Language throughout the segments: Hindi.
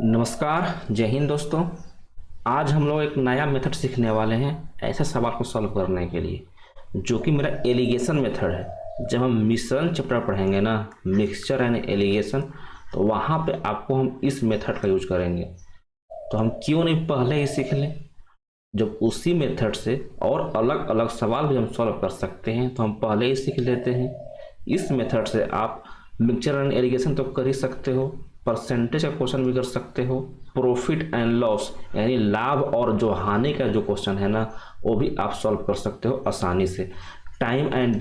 नमस्कार, जय हिंद दोस्तों। आज हम लोग एक नया मेथड सीखने वाले हैं ऐसे सवाल को सॉल्व करने के लिए, जो कि मेरा एलिगेशन मेथड है। जब हम मिश्रण चैप्टर पढ़ेंगे ना, मिक्सचर एंड एलिगेशन, तो वहाँ पे आपको हम इस मेथड का यूज करेंगे। तो हम क्यों नहीं पहले ही सीख लें, जब उसी मेथड से और अलग अलग सवाल भी हम सॉल्व कर सकते हैं तो हम पहले ही सीख लेते हैं। इस मेथड से आप मिक्सचर एंड एलिगेशन तो कर ही सकते हो, परसेंटेज का क्वेश्चन भी कर सकते हो, प्रॉफिट एंड लॉस यानी लाभ और जो हानि का जो क्वेश्चन है ना, वो भी आप सॉल्व कर सकते हो आसानी से। टाइम एंड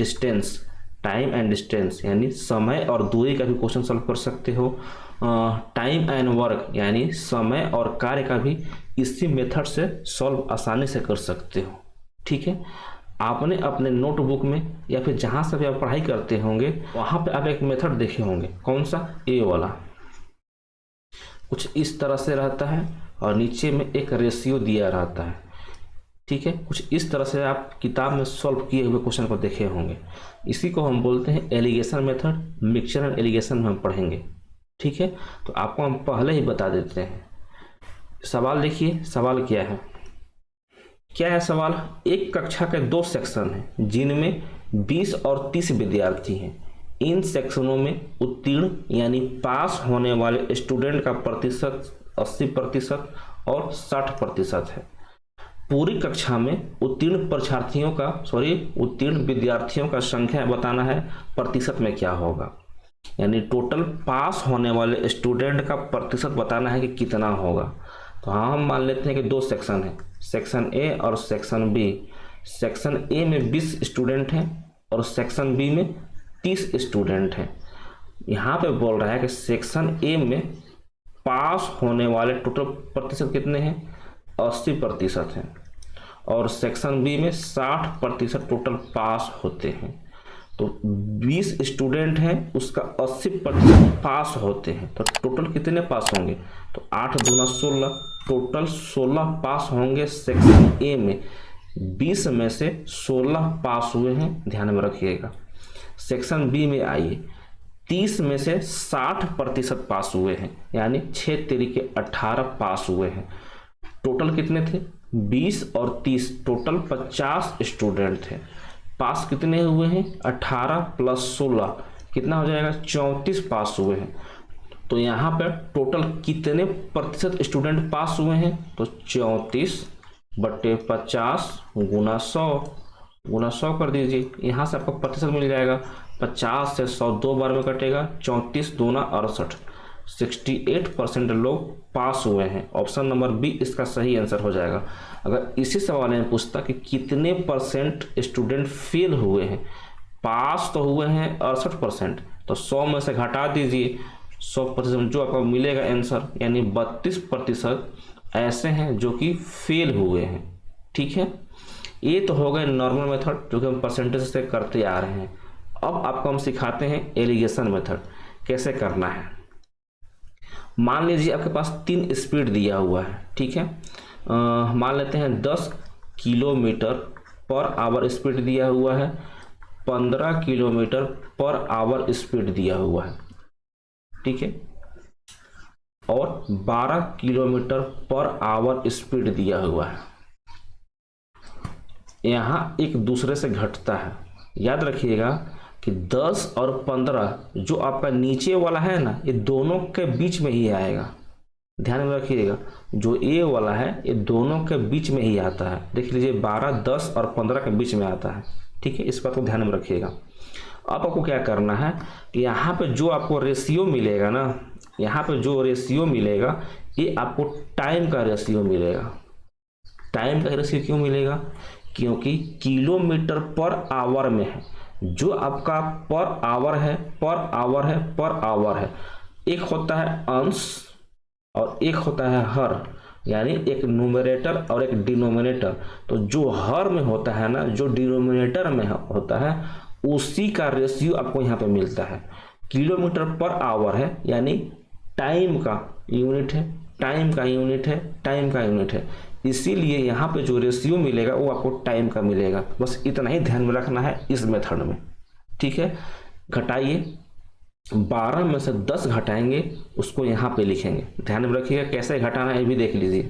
डिस्टेंस यानी समय और दूरी का भी क्वेश्चन सॉल्व कर सकते हो। टाइम एंड वर्क यानी समय और कार्य का भी इसी मेथड से सॉल्व आसानी से कर सकते हो। ठीक है, आपने अपने नोटबुक में या फिर जहाँ से भी आप पढ़ाई करते होंगे वहाँ पे आप एक मेथड देखे होंगे। कौन सा? ए वाला। कुछ इस तरह से रहता है और नीचे में एक रेशियो दिया रहता है। ठीक है, कुछ इस तरह से आप किताब में सॉल्व किए हुए क्वेश्चन को देखे होंगे। इसी को हम बोलते हैं alligation method. Mixture and alligation में हम पढ़ेंगे। ठीक है, तो आपको हम पहले ही बता देते हैं। सवाल देखिए, सवाल क्या है? सवाल? एक कक्षा के 2 सेक्शन हैं जिनमें 20 और 30 विद्यार्थी हैं। इन सेक्शनों में उत्तीर्ण यानी पास होने वाले स्टूडेंट का प्रतिशत 80% और 60% है। पूरी कक्षा में उत्तीर्ण विद्यार्थियों का संख्या बताना है, प्रतिशत में क्या होगा, यानी टोटल पास होने वाले स्टूडेंट का प्रतिशत बताना है कि कितना होगा। तो हाँ, हम मान लेते हैं कि 2 सेक्शन है, सेक्शन ए और सेक्शन बी। सेक्शन ए में 20 स्टूडेंट हैं और सेक्शन बी में 30 स्टूडेंट हैं। यहाँ पे बोल रहा है कि सेक्शन ए में पास होने वाले टोटल प्रतिशत कितने हैं? 80% हैं और सेक्शन बी में 60% टोटल पास होते हैं। तो 20 स्टूडेंट हैं, उसका 80% पास होते हैं, तो टोटल कितने पास होंगे? तो 8 दूना 16, टोटल 16 पास होंगे सेक्शन ए में। 20 में से 16 पास हुए हैं, ध्यान में रखिएगा। सेक्शन बी में आइए, 30 में से 60% पास हुए हैं, यानी 6 तिरिके 18 पास हुए हैं। टोटल कितने थे? 20 और 30, टोटल 50 स्टूडेंट थे। पास कितने हुए हैं? 18 प्लस 16 कितना हो जाएगा? 34 पास हुए हैं। तो यहाँ पर टोटल कितने प्रतिशत स्टूडेंट पास हुए हैं? तो 34/50 गुना 100 कर दीजिए। यहाँ से आपको प्रतिशत मिल जाएगा। 50 से 100 2 बार में कटेगा, 34 दूना 68, 68% लोग पास हुए हैं। ऑप्शन नंबर बी इसका सही आंसर हो जाएगा। अगर इसी सवाल में पूछता कि कितने परसेंट स्टूडेंट फेल हुए हैं, पास तो हुए हैं 68%, तो 100 में से घटा दीजिए 100%, जो आपको मिलेगा आंसर, यानी 32% ऐसे हैं जो कि फेल हुए हैं। ठीक है, ये तो हो गए नॉर्मल मेथड जो कि हम परसेंटेज से करते आ रहे हैं। अब आपको हम सिखाते हैं एलिगेशन मेथड कैसे करना है। मान लीजिए आपके पास 3 स्पीड दिया हुआ है। ठीक है, मान लेते हैं 10 किलोमीटर पर आवर स्पीड दिया हुआ है, 15 किलोमीटर पर आवर स्पीड दिया हुआ है। ठीक है, और 12 किलोमीटर पर आवर स्पीड दिया हुआ है। यहाँ एक दूसरे से घटता है। याद रखिएगा कि 10 और 15 जो आपका नीचे वाला है ना, ये दोनों के बीच में ही आएगा। ध्यान में रखिएगा, जो ए वाला है ये दोनों के बीच में ही आता है। देख लीजिए 12, 10 और 15 के बीच में आता है। ठीक है, इस बात को ध्यान में रखिएगा। अब आपको क्या करना है कि यहाँ पे जो आपको रेशियो मिलेगा ना, यहाँ पे जो रेशियो मिलेगा ये आपको टाइम का रेशियो मिलेगा। टाइम का रेशियो क्यों मिलेगा? क्योंकि किलोमीटर पर आवर में है। जो आपका पर आवर है, एक होता है अंश और एक होता है हर, यानी एक न्यूमरेटर और एक डिनोमिनेटर। तो जो हर में होता है ना, जो डिनोमिनेटर में होता है, उसी का रेशियो आपको यहाँ पे मिलता है। किलोमीटर पर आवर है यानी टाइम का यूनिट है, इसीलिए यहाँ पे जो रेशियो मिलेगा वो आपको टाइम का मिलेगा। बस इतना ही ध्यान में रखना है इस मेथड में। ठीक है, घटाइए 12 में से 10 घटाएंगे, उसको यहाँ पे लिखेंगे। ध्यान में रखिएगा कैसे घटाना है ये भी देख लीजिए,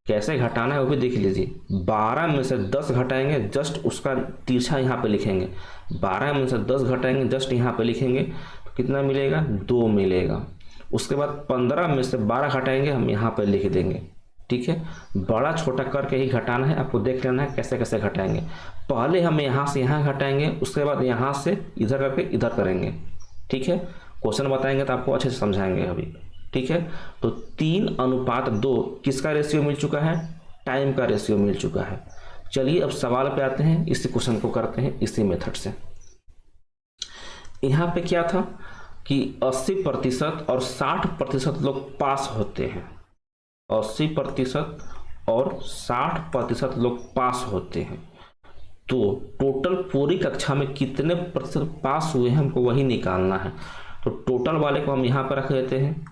कैसे घटाना है वो भी देख लीजिए। 12 में से 10 घटाएंगे, जस्ट उसका तिरछा यहाँ पे लिखेंगे। 12 में से 10 घटाएंगे, जस्ट यहाँ पे लिखेंगे, तो कितना मिलेगा? 2 मिलेगा। उसके बाद 15 में से 12 घटाएंगे, हम यहाँ पे लिख देंगे। ठीक है, बड़ा छोटा करके ही घटाना है, आपको देख लेना है कैसे कैसे घटाएंगे। पहले हम यहाँ से यहाँ घटाएंगे, उसके बाद यहाँ से इधर करके इधर करेंगे। ठीक है, क्वेश्चन बताएंगे तो आपको अच्छे से समझाएंगे अभी। ठीक है, तो 3:2 किसका रेशियो मिल चुका है? टाइम का रेशियो मिल चुका है। चलिए अब सवाल पे आते हैं, इसी क्वेश्चन को करते हैं इसी मेथड से। यहाँ पे क्या था कि 80% और 60% लोग पास होते हैं। 80% और 60% लोग पास होते हैं। तो टोटल पूरी कक्षा में कितने प्रतिशत पास हुए हैं हमको वही निकालना है। तो टोटल वाले को हम यहाँ पर रख देते हैं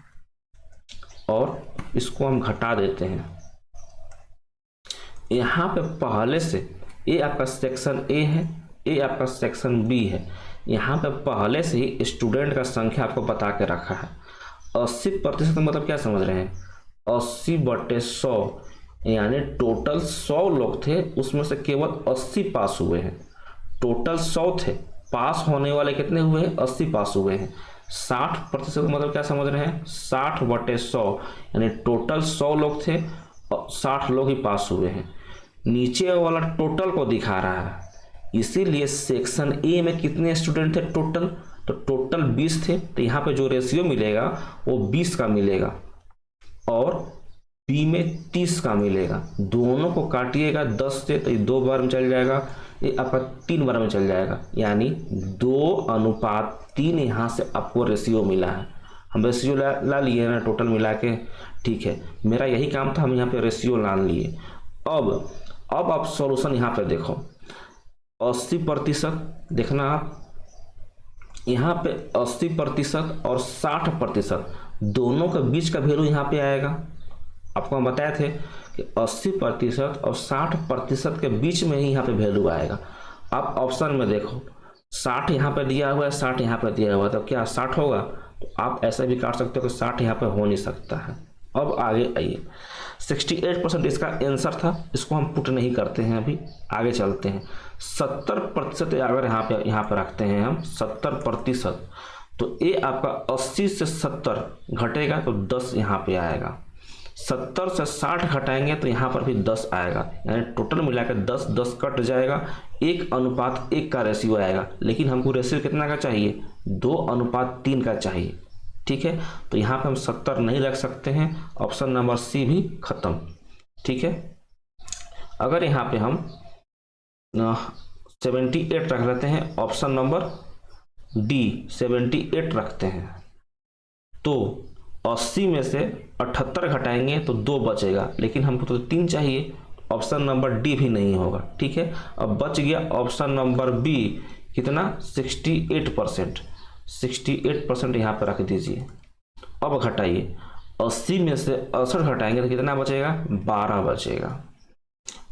और इसको हम घटा देते हैं। यहाँ पे पहले से ये आपका सेक्शन ए है, ये आपका सेक्शन बी है। यहाँ पे पहले से ही स्टूडेंट का संख्या आपको बता के रखा है। 80% मतलब क्या समझ रहे हैं? 80/100 यानी टोटल 100 लोग थे, उसमें से केवल 80 पास हुए हैं। टोटल 100 थे, पास होने वाले कितने हुए हैं? 80 पास हुए हैं। 60% मतलब क्या समझ रहे हैं? 60/100 यानी टोटल 100 लोग थे और 60 लोग ही पास हुए हैं। नीचे वाला टोटल को दिखा रहा है, इसीलिए सेक्शन ए में कितने स्टूडेंट थे टोटल? तो टोटल 20 थे, तो यहाँ पे जो रेशियो मिलेगा वो 20 का मिलेगा और बी में 30 का मिलेगा। दोनों को काटिएगा 10 से, तो ये 2 बार में चल जाएगा, ये आपका 3 बार में चल जाएगा, यानी 2:3 यहाँ से आपको रेशियो मिला है। हम रेशियो ला लिए ना टोटल मिला के। ठीक है, मेरा यही काम था, हम यहाँ पे रेशियो ला लिए। अब आप सॉल्यूशन यहाँ पे देखो। 80% देखना आप, यहाँ पे 80% और 60% दोनों के बीच का वैल्यू यहाँ पे आएगा। आपको हम बताए थे कि 80% और 60% के बीच में ही यहाँ पे वैल्यू आएगा। आप ऑप्शन में देखो, 60 यहाँ पे दिया हुआ है, 60 यहाँ पे दिया हुआ है, तो क्या 60 होगा? तो आप ऐसा भी काट सकते हो कि 60 यहाँ पे हो नहीं सकता है। अब आगे आइए, 68% इसका आंसर था, इसको हम पुट नहीं करते हैं, अभी आगे चलते हैं। 70% अगर यहाँ पे रखते हैं हम 70%, तो ये आपका 80 से 70 घटेगा तो 10 यहाँ पे आएगा। 70 से 60 घटाएंगे तो यहाँ पर भी 10 आएगा, यानी टोटल मिलाकर 10 कट जाएगा, 1:1 का रेशियो आएगा। लेकिन हमको रेशियो कितना का चाहिए? 2:3 का चाहिए। ठीक है, तो यहाँ पे हम 70 नहीं रख सकते हैं, ऑप्शन नंबर सी भी खत्म। ठीक है, अगर यहाँ पे हम 78 रख लेते हैं, ऑप्शन नंबर डी 78 रखते हैं, तो 80 में से 78 घटाएंगे तो 2 बचेगा, लेकिन हमको तो 3 चाहिए, ऑप्शन नंबर डी भी नहीं होगा। ठीक है, अब बच गया ऑप्शन नंबर बी, कितना? 68%। 68% यहाँ पर रख दीजिए। अब घटाइए, 80 में से 68 घटाएंगे तो कितना बचेगा? 12 बचेगा।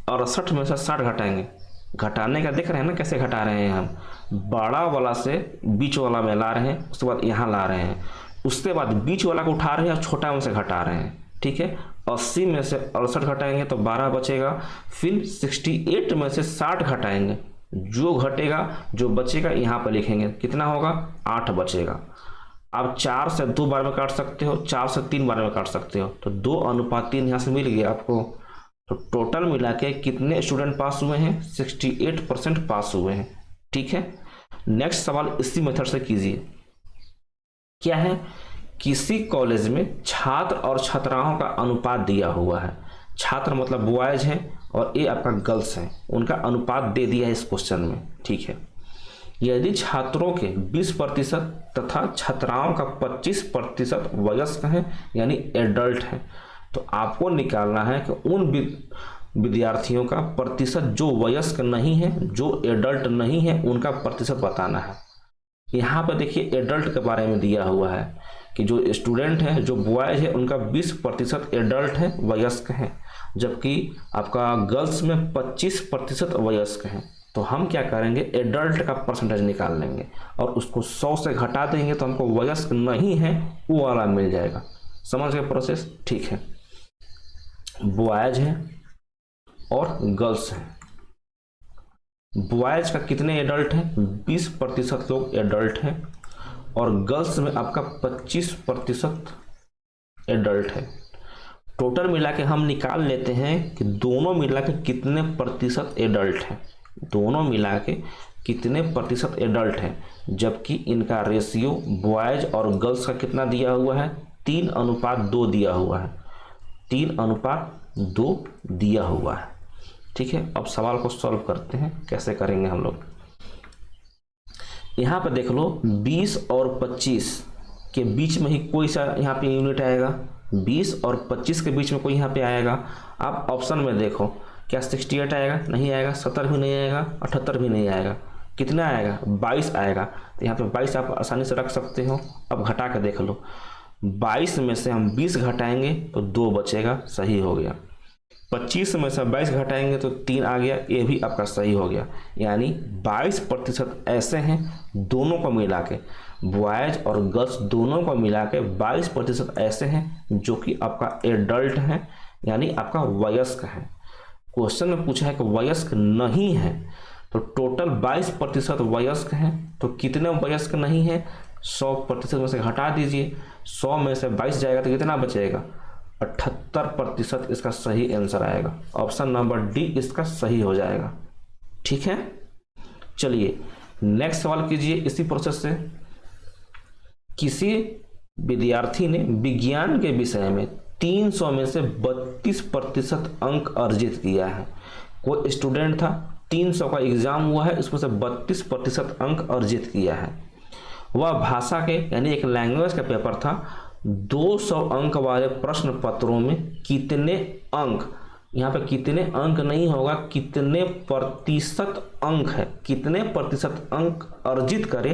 68 में से 60 घटाएंगे, घटाने का देख रहे हैं ना कैसे घटा रहे हैं हम? बड़ा वाला से बीच वाला में ला रहे हैं, उसके बाद यहाँ ला रहे हैं, उसके बाद बीच वाला को उठा रहे हैं और छोटा में से घटा रहे हैं। ठीक है, 80 में से 68 घटाएंगे तो 12 बचेगा। फिर 68 में से 60 घटाएंगे, जो घटेगा जो बचेगा यहाँ पर लिखेंगे, कितना होगा? 8 बचेगा। आप 4 से 2 बार में काट सकते हो, 4 से 3 बार में काट सकते हो, तो 2:3 यहाँ से मिल गया आपको। तो टोटल मिला के कितने स्टूडेंट पास हुए हैं? 68% पास हुए हैं। ठीक है, नेक्स्ट सवाल इसी मेथड से कीजिए। क्या है? किसी कॉलेज में छात्र और छात्राओं का अनुपात दिया हुआ है। छात्र मतलब बॉयज हैं और ये आपका गर्ल्स हैं, उनका अनुपात दे दिया है इस क्वेश्चन में। ठीक है, यदि छात्रों के 20% तथा छात्राओं का 25% वयस्क हैं यानी एडल्ट हैं, तो आपको निकालना है कि उन विद्यार्थियों का प्रतिशत जो वयस्क नहीं है, जो एडल्ट नहीं है, उनका प्रतिशत बताना है। यहाँ पर देखिए एडल्ट के बारे में दिया हुआ है कि जो स्टूडेंट है, जो बॉयज है, उनका 20% एडल्ट है, वयस्क हैं, जबकि आपका गर्ल्स में 25% वयस्क हैं। तो हम क्या करेंगे, एडल्ट का परसेंटेज निकाल लेंगे और उसको 100 से घटा देंगे तो हमको वयस्क नहीं है वो वाला मिल जाएगा। समझ गए प्रोसेस? ठीक है, बॉयज है और गर्ल्स है। बॉयज का कितने एडल्ट हैं? 20% लोग एडल्ट हैं और गर्ल्स में आपका 25% एडल्ट है। टोटल मिला के हम निकाल लेते हैं कि दोनों मिला के कितने प्रतिशत एडल्ट हैं, दोनों मिला के कितने प्रतिशत एडल्ट हैं, जबकि इनका रेशियो बॉयज और गर्ल्स का कितना दिया हुआ है, 3:2 दिया हुआ है, 3:2 दिया हुआ है। ठीक है, अब सवाल को सॉल्व करते हैं, कैसे करेंगे हम लोग। यहाँ पे देख लो 20 और 25 के बीच में ही कोई सा यहाँ पे यूनिट आएगा, 20 और 25 के बीच में कोई यहाँ पे आएगा। आप ऑप्शन में देखो, क्या 68 आएगा? नहीं आएगा। 70 भी नहीं आएगा, 78 भी नहीं आएगा। कितना आएगा? 22 आएगा। तो यहाँ पे 22 आप आसानी से रख सकते हो। अब घटा के देख लो, 22 में से हम 20 घटाएंगे तो 2 बचेगा, सही हो गया। 25 में से 22 घटाएंगे तो 3 आ गया, ये भी आपका सही हो गया। यानी 22% ऐसे हैं, दोनों को मिला के, बॉयज और गर्ल्स दोनों को मिला के 22% ऐसे हैं जो कि आपका एडल्ट हैं, यानी आपका वयस्क है। क्वेश्चन में पूछा है कि वयस्क नहीं है, तो टोटल 22% वयस्क हैं, तो कितने वयस्क नहीं है? 100% में से घटा दीजिए, 100 में से 22 जाएगा तो कितना बचेगा? 78% इसका सही आंसर आएगा। ऑप्शन नंबर डी इसका सही हो जाएगा। ठीक है, चलिए नेक्स्ट सवाल कीजिए इसी प्रोसेस से। किसी विद्यार्थी ने विज्ञान के विषय में 300 में से 32% अंक अर्जित किया है। कोई स्टूडेंट था, 300 का एग्जाम हुआ है, इसमें से 32% अंक अर्जित किया है। वह भाषा के यानी एक लैंग्वेज का पेपर था, 200 अंक वाले प्रश्न पत्रों में कितने अंक, यहाँ पे कितने अंक नहीं होगा, कितने प्रतिशत अंक है, कितने प्रतिशत अंक अर्जित करे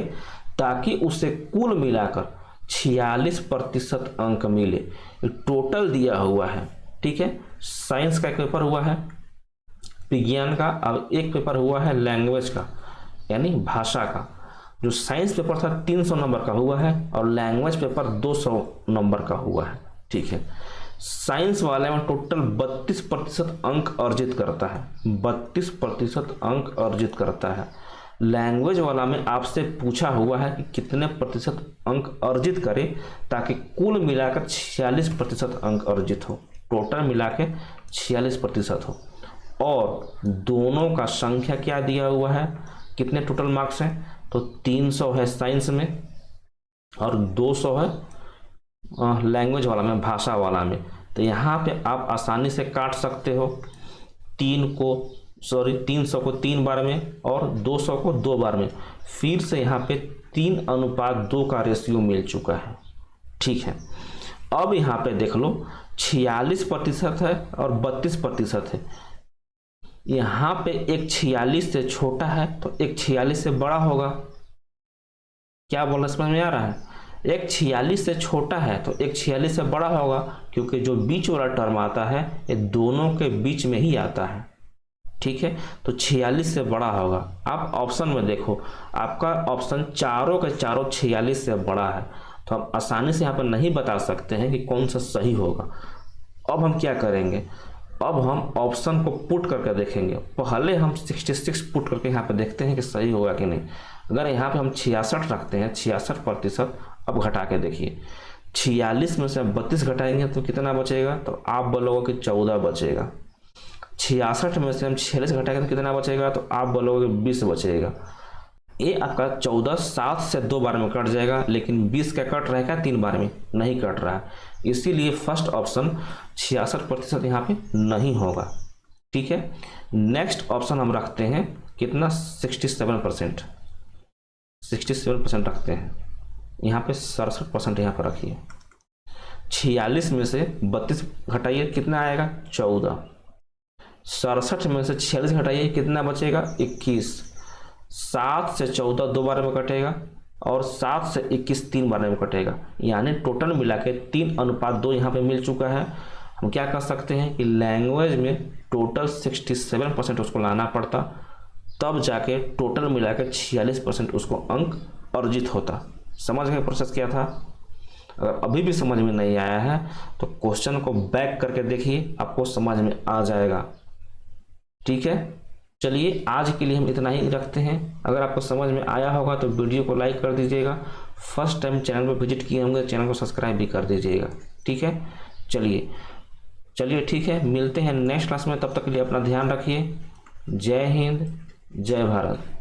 ताकि उसे कुल मिलाकर 46% अंक मिले। टोटल दिया हुआ है। ठीक है, साइंस का एक पेपर हुआ है, विज्ञान का, अब एक पेपर हुआ है लैंग्वेज का यानी भाषा का। जो साइंस पेपर था 300 नंबर का हुआ है और लैंग्वेज पेपर 200 नंबर का हुआ है। ठीक है, साइंस वाले में टोटल 32% अंक अर्जित करता है, 32% अंक अर्जित करता है। लैंग्वेज वाला में आपसे पूछा हुआ है कि कितने प्रतिशत अंक अर्जित करे ताकि कुल मिलाकर 46% अंक अर्जित हो, टोटल मिला के 46% हो। और दोनों का संख्या क्या दिया हुआ है, कितने टोटल मार्क्स हैं, तो 300 है साइंस में और 200 है लैंग्वेज वाला में, भाषा वाला में। तो यहाँ पे आप आसानी से काट सकते हो, 300 को 3 बार में और 200 को 2 बार में। फिर से यहाँ पे 3:2 का रेशियो मिल चुका है। ठीक है, अब यहाँ पे देख लो 46% है और 32% है। यहाँ पे एक 46 से छोटा है तो एक 46 से बड़ा होगा। क्या बोलना समझ में आ रहा है? एक 46 से छोटा है तो एक 46 से बड़ा होगा, क्योंकि जो बीच वाला टर्म आता है ये दोनों के बीच में ही आता है। ठीक है, तो 46 से बड़ा होगा। आप ऑप्शन में देखो, आपका ऑप्शन चारों के चारों 46 से बड़ा है, तो हम आसानी से यहाँ पर नहीं बता सकते हैं कि कौन सा सही होगा। अब हम क्या करेंगे, अब हम ऑप्शन को पुट करके देखेंगे। पहले हम 66 पुट करके यहाँ पे देखते हैं कि सही होगा कि नहीं। अगर यहाँ पे हम 66 रखते हैं, 66%, अब घटा के देखिए, 46 में से 32 घटाएंगे तो कितना बचेगा, तो आप बोलोगे कि 14 बचेगा। 66 में से हम 46 घटाएंगे तो कितना बचेगा, तो आप बोलोगे 20 बचेगा। ये आपका 14 7 से 2 बार में कट जाएगा, लेकिन 20 का कट रहेगा 3 बार में, नहीं कट रहा है। इसीलिए फर्स्ट ऑप्शन 66% यहाँ पे नहीं होगा। ठीक है, नेक्स्ट ऑप्शन हम रखते हैं कितना, 67%, 67% रखते हैं। यहाँ पे 67% यहाँ पर रखिए। 46 में से 32 घटाइए, कितना आएगा, 14। 67 में से 46 घटाइए, कितना बचेगा, 21। 7 से 14 2 बार में कटेगा और 7 से 21 3 बार में कटेगा, यानी टोटल मिला के 3:2 यहाँ पे मिल चुका है। हम क्या कर सकते हैं कि लैंग्वेज में टोटल 67% उसको लाना पड़ता तब जाके टोटल मिला के 46% उसको अंक अर्जित होता। समझ गए प्रोसेस क्या था? अगर अभी भी समझ में नहीं आया है तो क्वेश्चन को बैक करके देखिए, आपको समझ में आ जाएगा। ठीक है, चलिए आज के लिए हम इतना ही रखते हैं। अगर आपको समझ में आया होगा तो वीडियो को लाइक कर दीजिएगा। फर्स्ट टाइम चैनल पर विजिट किए होंगे, चैनल को सब्सक्राइब भी कर दीजिएगा। ठीक है, चलिए ठीक है, मिलते हैं नेक्स्ट क्लास में। तब तक के लिए अपना ध्यान रखिए। जय हिंद, जय भारत।